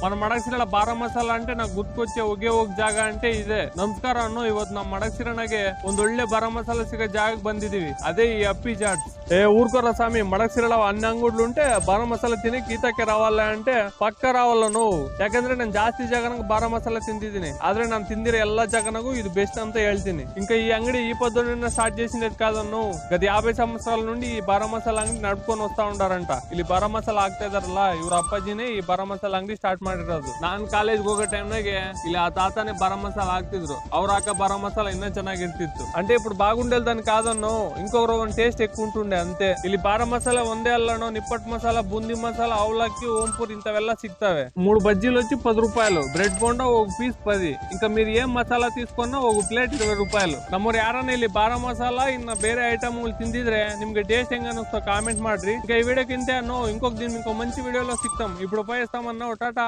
మన ಮಡಗಸಿರಳ ಬಾರ ಮಸಾಲ అంటే నాకు గుర్తుకొచ్చే ఒకే ఒక ಜಾಗ అంటే ಇದೆ. ನಮಸ್ಕಾರ ಅನ್ನು ಇವತ್ತು ನಮ್ಮ ಮಡಗಸಿರನಾಗೆ ಒಂದೊಳ್ಳೆ ಬಾರ ಮಸಾಲ ಸಿಗೋ ಜಾಗಕ್ಕೆ ಬಂದಿದೀವಿ. ಅದೇ ಈ ಅಪ್ಪಿ ಚಾಟ್ಸ್. ఊరుకోరా స్వామి, మడగసిరలో అన్ని అంగుడ్లు ఉంటే బార మసాಲ తినಕ್ಕೆ ಈತಕ್ಕೆ ರಾವಲ್ಲ అంటే ಪಕ್ಕ ರಾವಲ್ಲ ನೋವು. ಯಾಕಂದ್ರೆ ನಾನು ಜಾಸ್ತಿ ಜಾಗನಾಗ ಬಾರ ಮಸಾಲ ತಿಂದಿದ್ದೀನಿ. ಆದ್ರೆ ನಾನು ತಿಂದಿರೋ ಎಲ್ಲಾ ಜಾಗನಾಗೂ ಇದು ಬೆಸ್ಟ್ ಅಂತ ಹೇಳ್ತೀನಿ. ఇంకా ఈ అంగడి ఈ పొద్దున్న స్టార్ట్ చేసినది కాదన్ను. గత 50 సంవత్సరాల నుండి ఈ బార మసాల అంగడి నడుపుకొని వస్తా ఉంటారంట. ಇಲ್ಲಿ ಬಾರ ಮಸಾಲ ಆಗ್ತಾ ಇದಾರಲ್ಲ, ಇವ್ರ ಅಪ್ಪಾಜಿನೇ ಈ ಬಾರ ಮಸಾಲ ಅಂಗಡಿ ಸ್ಟಾರ್ಟ್ ಮಾಡಿರೋದು. ನಾನ್ ಕಾಲೇಜ್ಗೆ ಹೋಗೋ ಟೈಮ್ನಾಗೆ ಇಲ್ಲಿ ಆ ತಾತನೇ ಬಾರ ಮಸಾಲ ಹಾಕ್ತಿದ್ರು. ಅವ್ರ ಹಾಕ ಬಾರ ಮಸಾಲ ಇನ್ನೂ ಚೆನ್ನಾಗಿರ್ತಿತ್ತು. అంటే ఇప్పుడు బాగుండేదని కాదన్ను, ఇంకొకరు టేస్ట్ ఎక్కువ ఉంటుండే ಅಂತೆ. ಇಲ್ಲಿ ಬಾರ ಮಸಾಲ ಒಂದೇ ಅಲ್ಲನೋ, ನಿಪ್ಪಟ್ಟು ಮಸಾಲ, ಬೂಂದಿ ಮಸಾಲ, ಅವಲಕ್ಕಿ, ಓಂಪೂರ್ ಇಂಥವೆಲ್ಲ ಸಿಗ್ತವೆ. 3 బజ్జీలు వచ్చి 10 రూపాయలు, బ్రెడ్ బోండా ఒక పీస్ 10. ఇంకా మీరు ఏం మసాలా తీసుకున్నా ఒక ಪ್ಲೇಟ್ 20 ರೂಪಾಯలు. ನಮ್ಮವ್ರು ಯಾರನ್ನ ಇಲ್ಲಿ ಬಾರ ಮಸಾಲ ಇನ್ನ ಬೇರೆ ಐಟಮ್ಗಳು ತಿಂದಿದ್ರೆ ನಿಮ್ಗೆ ಟೇಸ್ಟ್ ಹೆಂಗ ಅನಿಸ್ತಾ ಕಾಮೆಂಟ್ ಮಾಡ್ರಿ. ಈಗ ಈ ವಿಡಿಯೋಕ್ಕಿಂತ ಇಂకొక ದಿನ ಇಂಕೊ ಮಂచి ವಿಡಿಯೋలో ಸಿಗ್ತಾం. ఇప్పుడు పోయేస్తామన్నా టాటా.